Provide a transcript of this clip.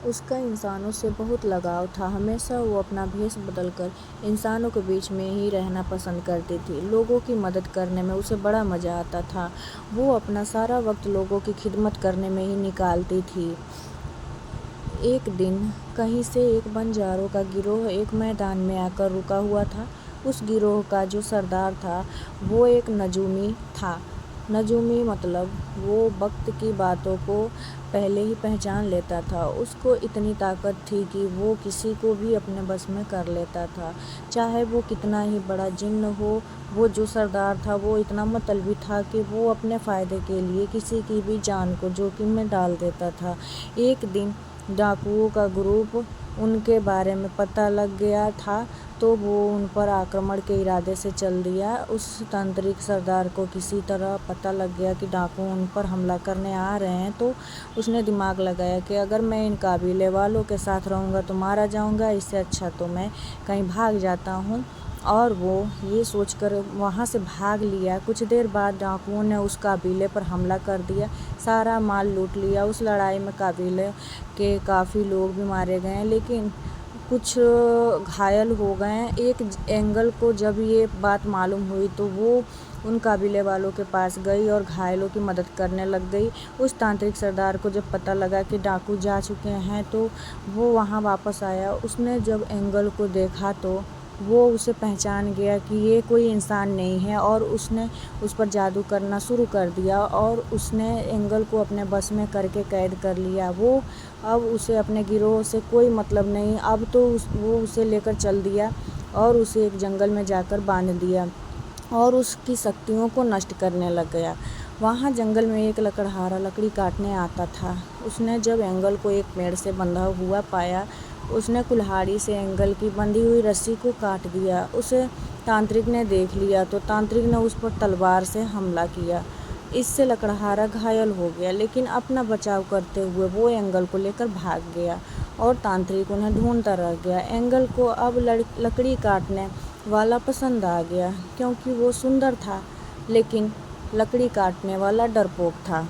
اس کا انسانوں سے بہت لگاؤ تھا۔ ہمیشہ وہ اپنا بھیس بدل کر انسانوں کے بیچ میں ہی رہنا پسند کرتی تھی۔ لوگوں کی مدد کرنے میں اسے بڑا مزہ آتا تھا۔ وہ اپنا سارا وقت لوگوں کی خدمت کرنے میں ہی نکالتی تھی۔ ایک دن کہیں سے ایک بنجاروں کا گروہ ایک میدان میں آ کر رکا ہوا تھا۔ اس گروہ کا جو سردار تھا وہ ایک نجومی تھا۔ نجومی مطلب وہ وقت کی باتوں کو پہلے ہی پہچان لیتا تھا۔ اس کو اتنی طاقت تھی کہ وہ کسی کو بھی اپنے بس میں کر لیتا تھا، چاہے وہ کتنا ہی بڑا جن ہو۔ وہ جو سردار تھا وہ اتنا مطلبی تھا کہ وہ اپنے فائدے کے لیے کسی کی بھی جان کو جوخم میں ڈال دیتا تھا۔ ایک دن ڈاکوؤں کا گروپ ان کے بارے میں پتہ لگ گیا تھا تو وہ ان پر آکرمن کے ارادے سے چل دیا۔ اس تانترک سردار کو کسی طرح پتہ لگ گیا کہ ڈاکو ان پر حملہ کرنے آ رہے ہیں، تو اس نے دماغ لگایا کہ اگر میں ان قبیلے والوں کے ساتھ رہوں گا تو مارا جاؤں گا، اس سے اچھا تو میں کہیں بھاگ جاتا ہوں۔ اور وہ یہ سوچ کر وہاں سے بھاگ لیا۔ کچھ دیر بعد ڈاکوؤں نے اس قبیلے پر حملہ کر دیا، سارا مال لوٹ لیا۔ اس لڑائی میں قبیلے کے کافی لوگ بھی مارے گئے لیکن کچھ گھائل ہو گئے۔ ایک اینگل کو جب یہ بات معلوم ہوئی تو وہ ان قبیلے والوں کے پاس گئی اور گھائلوں کی مدد کرنے لگ گئی۔ اس تانترک سردار کو جب پتہ لگا کہ ڈاکو جا چکے ہیں تو وہ وہاں واپس آیا۔ اس نے جب اینگل کو دیکھا تو وہ اسے پہچان گیا کہ یہ کوئی انسان نہیں ہے اور اس نے اس پر جادو کرنا شروع کر دیا اور اس نے اینگل کو اپنے بس میں کر کے قید کر لیا۔ اب اسے اپنے گروہ سے کوئی مطلب نہیں، اب تو وہ اسے لے کر چل دیا اور اسے ایک جنگل میں جا کر باندھ دیا اور اس کی شکتیوں کو نشٹ کرنے لگ گیا۔ وہاں جنگل میں ایک لکڑہارا لکڑی کاٹنے آتا تھا۔ اس نے جب اینگل کو ایک پیڑ سے بندھا ہوا پایا، اس نے کلہاڑی سے اینگل کی بندھی ہوئی رسی کو کاٹ دیا۔ اسے تانترک نے دیکھ لیا تو تانترک نے اس پر تلوار سے حملہ کیا۔ اس سے لکڑہارا گھائل ہو گیا لیکن اپنا بچاؤ کرتے ہوئے وہ اینگل کو لے کر بھاگ گیا اور تانترک انہیں ڈھونڈتا رہ گیا۔ اینگل کو اب لکڑی کاٹنے والا پسند آ گیا کیونکہ وہ سندر تھا، لیکن لکڑی کاٹنے والا ڈرپوک تھا۔